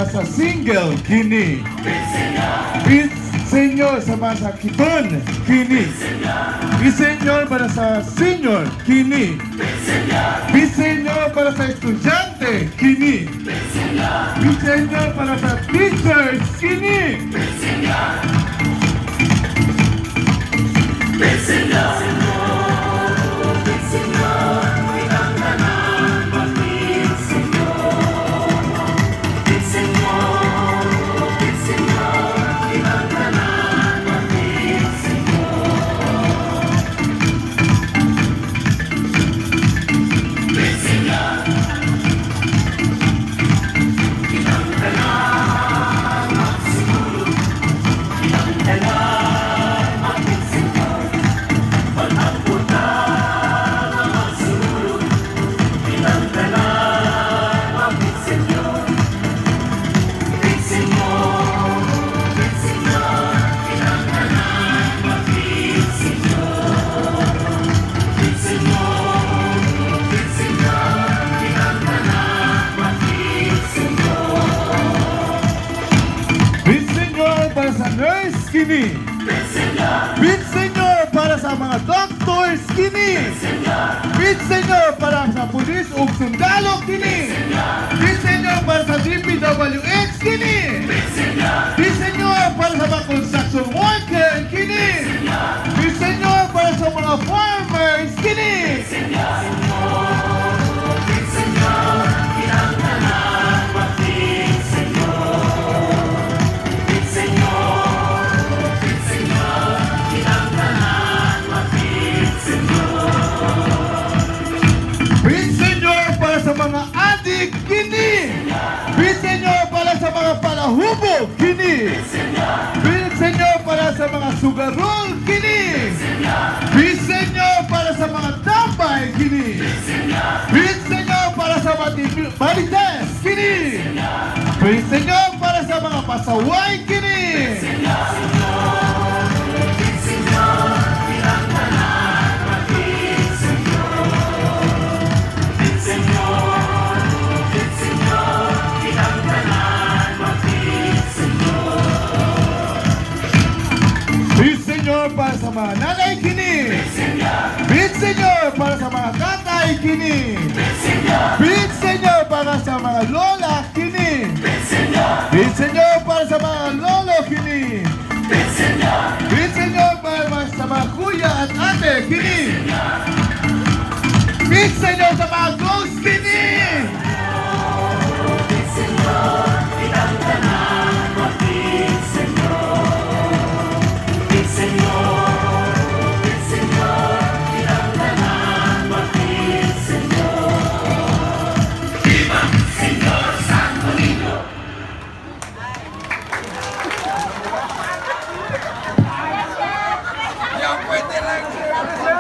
para sa single, kini. Bit Senyor sa mga sakiton, kini. Bit Senyor para sa senior, kini. Bit Senyor para sa estudyante, kini. Bit Senyor para sa teachers, kini. Bit Senyor para sa nurse, kini. Bit Senyor para sa mga doctors, kini. Bit Senyor para sa pulis ug sundalo, kini. Bit Senyor para sa DPWH, kini. Bit Senyor para sa mga construction worker, kini. Bit Senyor para sa mga farmers, kini. Bit Senyor para sa mga adik, kini. Bit Senyor para sa mga palahubog, kini. Bit Senyor para sa mga sugarol, kini. Bit Senyor para sa mga tambay, kini. Bit Senyor para sa mga marites, kini. Bit Senyor para sa mga pasaway, kini. Bit Senyor para sa mga nanay, kini. Bit Senyor para sa mga tatay, kini. Bit Senyor para sa mga lola, kini. Bit Senyor para sa mga lolo, kini. Bit Senyor para sa mga kuya at ate, kini.